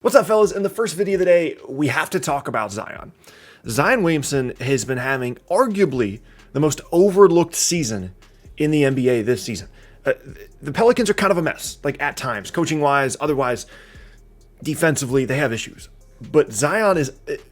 What's up, fellas? In the first video of the day, we have to talk about Zion. Zion Williamson has been having arguably the most overlooked season in the NBA this season. The Pelicans are kind of a mess, like at times, coaching-wise, otherwise, defensively, they have issues. But Zion is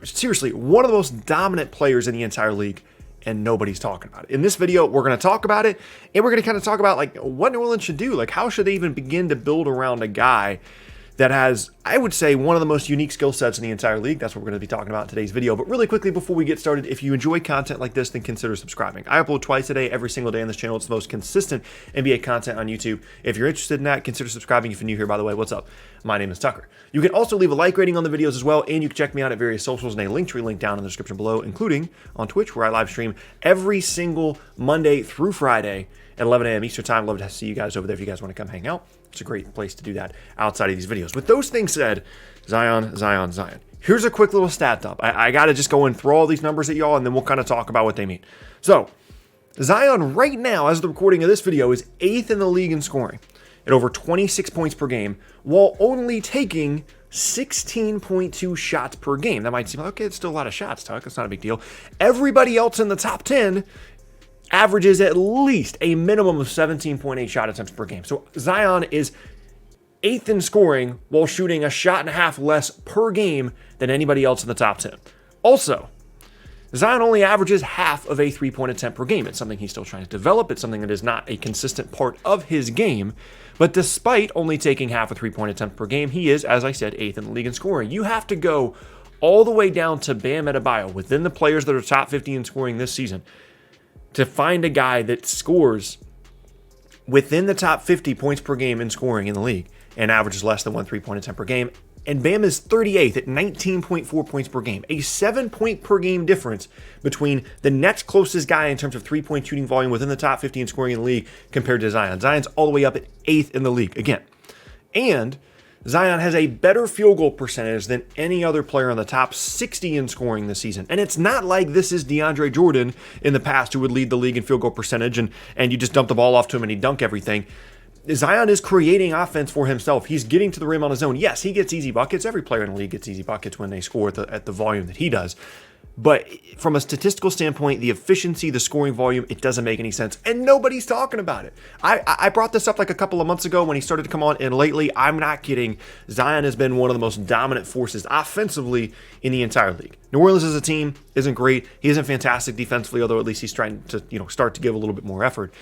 seriously one of the most dominant players in the entire league, and nobody's talking about it. In this video, we're going to talk about it, and we're going to kind of talk about like what New Orleans should do. Like, how should they even begin to build around a guy that has, I would say, one of the most unique skill sets in the entire league. That's what we're going to be talking about in today's video. But really quickly, before we get started, if you enjoy content like this, then consider subscribing. I upload twice a day, every single day on this channel. It's the most consistent NBA content on YouTube. If you're interested in that, consider subscribing. If you're new here, by the way, what's up? My name is Tucker. You can also leave a like rating on the videos as well, and you can check me out at various socials and a Linktree link down in the description below, including on Twitch, where I live stream every single Monday through Friday at 11 a.m. Eastern Time. Love to see you guys over there if you guys want to come hang out. It's a great place to do that outside of these videos. With those things said, Zion. Here's a quick little stat dump. I got to just go and throw all these numbers at y'all, and then we'll kind of talk about what they mean. So, Zion right now, as the recording of this video, is 8th in the league in scoring at over 26 points per game, while only taking 16.2 shots per game. That might seem like, okay, it's still a lot of shots, Tuck. It's not a big deal. Everybody else in the top 10 averages at least a minimum of 17.8 shot attempts per game. So Zion is 8th in scoring while shooting a shot and a half less per game than anybody else in the top 10. Also, Zion only averages half of a three-point attempt per game. It's something he's still trying to develop. It's something that is not a consistent part of his game. But despite only taking half a three-point attempt per game, he is, as I said, 8th in the league in scoring. You have to go all the way down to Bam Adebayo within the players that are top 50 in scoring this season to find a guy that scores within the top 50 points per game in scoring in the league and averages less than one three-point attempt per game. And Bam is 38th at 19.4 points per game, a 7-point per game difference between the next closest guy in terms of three-point shooting volume within the top 50 in scoring in the league compared to Zion. Zion's all the way up at 8th in the league again. And Zion has a better field goal percentage than any other player on the top 60 in scoring this season. And it's not like this is DeAndre Jordan in the past who would lead the league in field goal percentage and you just dump the ball off to him and he'd dunk everything. Zion is creating offense for himself. He's getting to the rim on his own. Yes, he gets easy buckets. Every player in the league gets easy buckets when they score at the volume that he does. But from a statistical standpoint, the efficiency, the scoring volume, it doesn't make any sense. And nobody's talking about it. I brought this up like a couple of months ago when he started to come on, and lately, I'm not kidding, Zion has been one of the most dominant forces offensively in the entire league. New Orleans as a team isn't great. He isn't fantastic defensively, although at least he's trying to start to give a little bit more effort.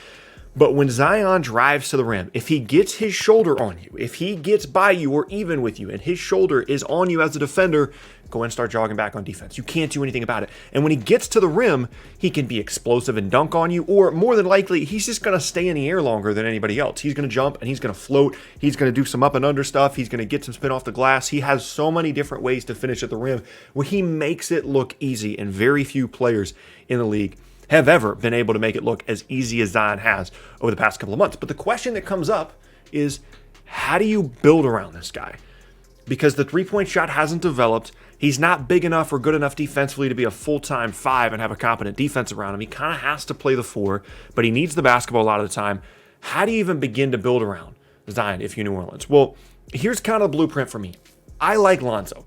But when Zion drives to the rim, if he gets his shoulder on you, if he gets by you or even with you, and his shoulder is on you as a defender, go and start jogging back on defense. You can't do anything about it. And when he gets to the rim, he can be explosive and dunk on you, or more than likely, he's just going to stay in the air longer than anybody else. He's going to jump and he's going to float. He's going to do some up and under stuff. He's going to get some spin off the glass. He has so many different ways to finish at the rim where he makes it look easy, and very few players in the league have ever been able to make it look as easy as Zion has over the past couple of months. But the question that comes up is, how do you build around this guy? Because the three-point shot hasn't developed. He's not big enough or good enough defensively to be a full-time 5 and have a competent defense around him. He kind of has to play the 4, but he needs the basketball a lot of the time. How do you even begin to build around Zion if you're New Orleans? Well, here's kind of the blueprint for me. I like Lonzo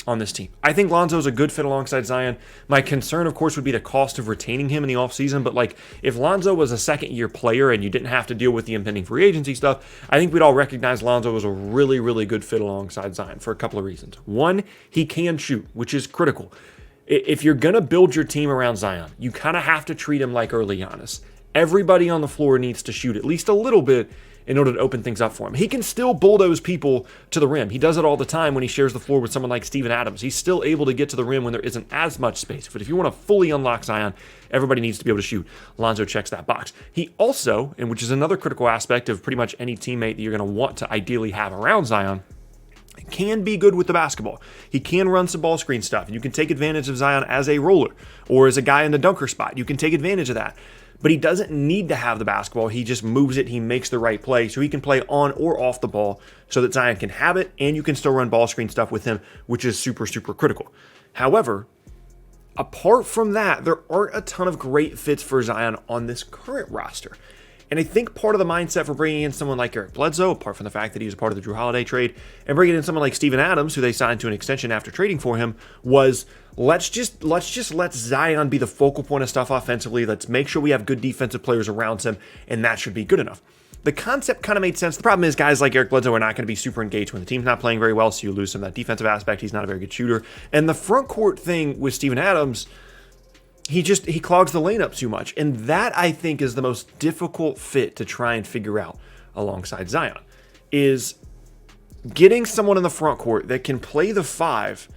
on this team. I think Lonzo's a good fit alongside Zion. My concern, of course, would be the cost of retaining him in the offseason, but like if Lonzo was a second-year player and you didn't have to deal with the impending free agency stuff, I think we'd all recognize Lonzo as a really, really good fit alongside Zion for a couple of reasons. One, he can shoot, which is critical. If you're going to build your team around Zion, you kind of have to treat him like early Giannis. Everybody on the floor needs to shoot at least a little bit in order to open things up for him. He can still bulldoze people to the rim. He does it all the time when he shares the floor with someone like Steven Adams. He's still able to get to the rim when there isn't as much space. But if you want to fully unlock Zion, everybody needs to be able to shoot. Lonzo checks that box. He also, and which is another critical aspect of pretty much any teammate that you're going to want to ideally have around Zion, can be good with the basketball. He can run some ball screen stuff. You can take advantage of Zion as a roller or as a guy in the dunker spot. You can take advantage of that. But he doesn't need to have the basketball. He just moves it. He makes the right play. So he can play on or off the ball so that Zion can have it, and you can still run ball screen stuff with him, which is super, super critical. However, apart from that, there aren't a ton of great fits for Zion on this current roster. And I think part of the mindset for bringing in someone like Eric Bledsoe, apart from the fact that he was a part of the Drew Holiday trade, and bringing in someone like Steven Adams, who they signed to an extension after trading for him, was let's just let Zion be the focal point of stuff offensively. Let's make sure we have good defensive players around him, and that should be good enough. The concept kind of made sense. The problem is guys like Eric Bledsoe are not going to be super engaged when the team's not playing very well, so you lose some of that defensive aspect. He's not a very good shooter. And the front court thing with Steven Adams, he clogs the lane up too much. And that, I think, is the most difficult fit to try and figure out alongside Zion, is getting someone in the front court that can play the 5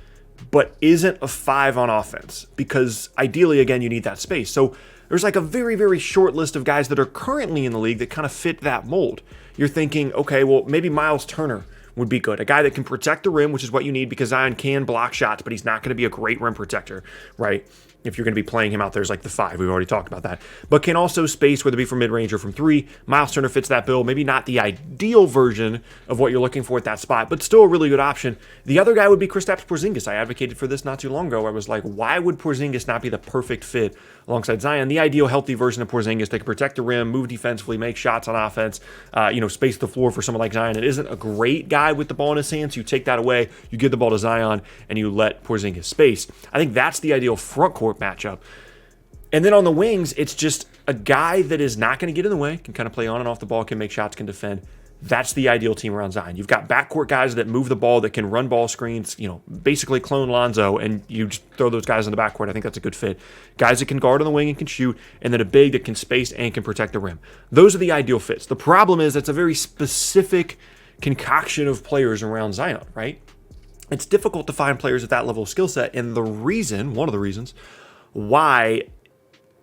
but isn't a 5 on offense, because ideally, again, you need that space. So there's like a very, very short list of guys that are currently in the league that kind of fit that mold. You're thinking, okay, well, maybe Miles Turner would be good. A guy that can protect the rim, which is what you need because Zion can block shots, but he's not going to be a great rim protector, right? If you're going to be playing him out there as like the 5, we've already talked about that. But can also space, whether it be from mid-range or from 3. Miles Turner fits that bill. Maybe not the ideal version of what you're looking for at that spot, but still a really good option. The other guy would be Kristaps Porzingis. I advocated for this not too long ago. I was like, why would Porzingis not be the perfect fit alongside Zion? The ideal healthy version of Porzingis that can protect the rim, move defensively, make shots on offense, space the floor for someone like Zion. It isn't a great guy with the ball in his hands. You take that away, you give the ball to Zion, and you let Porzingis space. I think that's the ideal front court matchup. And then on the wings, it's just a guy that is not going to get in the way, can kind of play on and off the ball, can make shots, can defend. That's the ideal team around Zion. You've got backcourt guys that move the ball, that can run ball screens, basically clone Lonzo, and you just throw those guys in the backcourt. I think that's a good fit. Guys that can guard on the wing and can shoot, and then a big that can space and can protect the rim. Those are the ideal fits. The problem is it's a very specific concoction of players around Zion, right? It's difficult to find players at that level of skill set, and one of the reasons why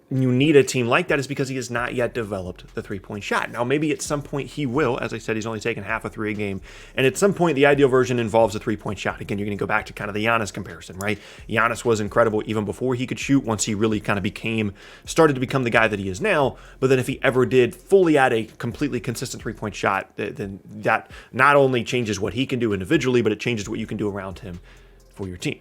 you need a team like that is because he has not yet developed the three-point shot. Now, maybe at some point he will. As I said, he's only taken half a 3 a game. And at some point, the ideal version involves a three-point shot. Again, you're going to go back to kind of the Giannis comparison, right? Giannis was incredible even before he could shoot, once he really kind of started to become the guy that he is now. But then if he ever did fully add a completely consistent three-point shot, then that not only changes what he can do individually, but it changes what you can do around him for your team.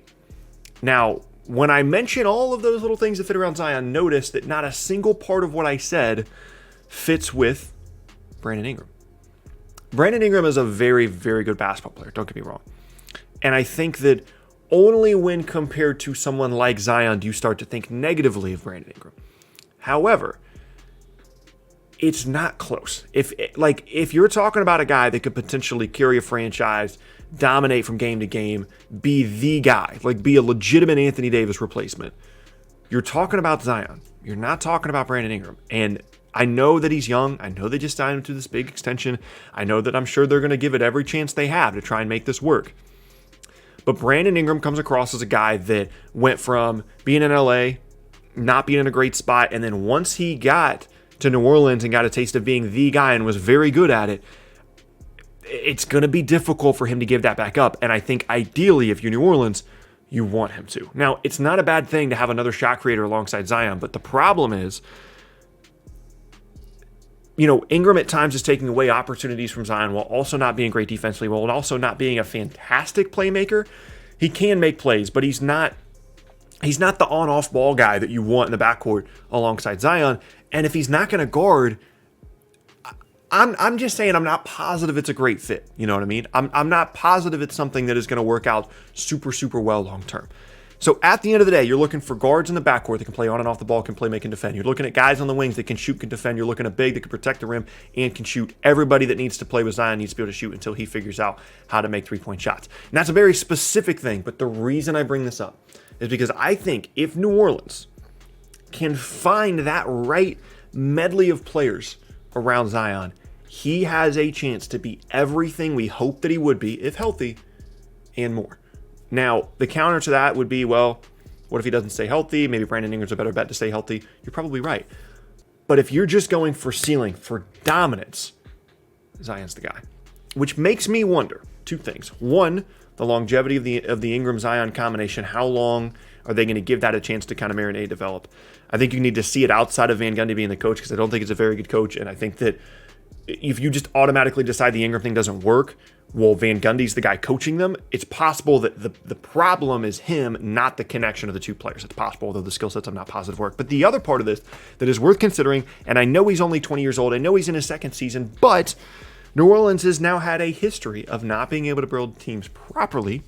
Now, when I mention all of those little things that fit around Zion, notice that not a single part of what I said fits with Brandon Ingram. Brandon Ingram is a very, very good basketball player, don't get me wrong. And I think that only when compared to someone like Zion do you start to think negatively of Brandon Ingram. However, it's not close. If you're talking about a guy that could potentially carry a franchise, dominate from game to game, be the guy, be a legitimate Anthony Davis replacement, you're talking about Zion. You're not talking about Brandon Ingram. And I know that he's young. I know they just signed him to this big extension. I know that I'm sure they're going to give it every chance they have to try and make this work. But Brandon Ingram comes across as a guy that went from being in LA, not being in a great spot, and then once he got to New Orleans and got a taste of being the guy and was very good at it, it's going to be difficult for him to give that back up. And I think ideally, if you're New Orleans, you want him to. Now, it's not a bad thing to have another shot creator alongside Zion, but the problem is, Ingram at times is taking away opportunities from Zion while also not being great defensively, while also not being a fantastic playmaker. He can make plays, but he's not the on-off ball guy that you want in the backcourt alongside Zion. And if he's not going to guard, I'm just saying I'm not positive it's a great fit. You know what I mean? I'm not positive it's something that is going to work out super, super well long term. So at the end of the day, you're looking for guards in the backcourt that can play on and off the ball, can play, make, and defend. You're looking at guys on the wings that can shoot, can defend. You're looking at big that can protect the rim and can shoot. Everybody that needs to play with Zion needs to be able to shoot until he figures out how to make three-point shots. And that's a very specific thing, but the reason I bring this up is because I think if New Orleans can find that right medley of players around Zion, he has a chance to be everything we hope that he would be, if healthy, and more. Now, the counter to that would be, well, what if he doesn't stay healthy? Maybe Brandon Ingram's a better bet to stay healthy. You're probably right. But if you're just going for ceiling, for dominance, Zion's the guy. Which makes me wonder two things. One, the longevity of the Ingram-Zion combination. How long are they going to give that a chance to kind of marinate and develop? I think you need to see it outside of Van Gundy being the coach, because I don't think it's a very good coach, and I think that if you just automatically decide the Ingram thing doesn't work, well, Van Gundy's the guy coaching them. It's possible that the problem is him, not the connection of the two players. It's possible, although the skill sets I'm not positive work. But the other part of this that is worth considering, and I know he's only 20 years old, I know he's in his second season, but New Orleans has now had a history of not being able to build teams properly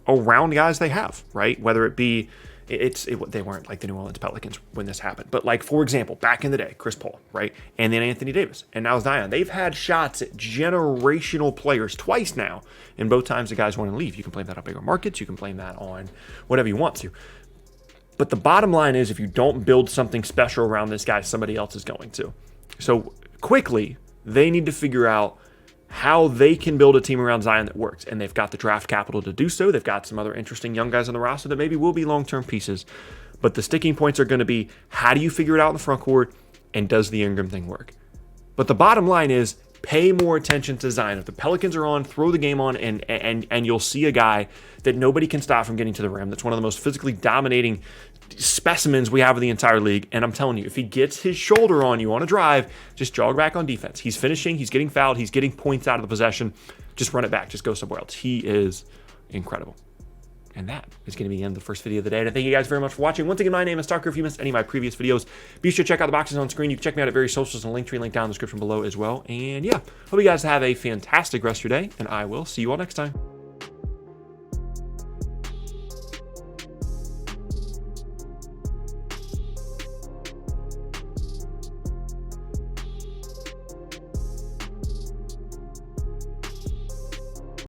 around guys they have, right? Whether it be, they weren't like the New Orleans Pelicans when this happened. But like, for example, back in the day, Chris Paul, right? And then Anthony Davis. And now Zion. They've had shots at generational players twice now. And both times the guys want to leave. You can blame that on bigger markets. You can blame that on whatever you want to. But the bottom line is, if you don't build something special around this guy, somebody else is going to. So quickly, they need to figure out how they can build a team around Zion that works. And they've got the draft capital to do so. They've got some other interesting young guys on the roster that maybe will be long-term pieces. But the sticking points are going to be, how do you figure it out in the front court, and does the Ingram thing work? But the bottom line is, pay more attention to Zion. If the Pelicans are on, throw the game on, and you'll see a guy that nobody can stop from getting to the rim. That's one of the most physically dominating specimens we have in the entire league. And I'm telling you, if he gets his shoulder on you on a drive, just jog back on defense. He's finishing, he's getting fouled, he's getting points out of the possession. Just run it back, just go somewhere else. He is incredible. And that is going to be the end of the first video of the day. And I thank you guys very much for watching. Once again, my name is Tucker. If you missed any of my previous videos, be sure to check out the boxes on screen. You can check me out at various socials and Linktree link down in the description below as well. And yeah, hope you guys have a fantastic rest of your day, and I will see you all next time.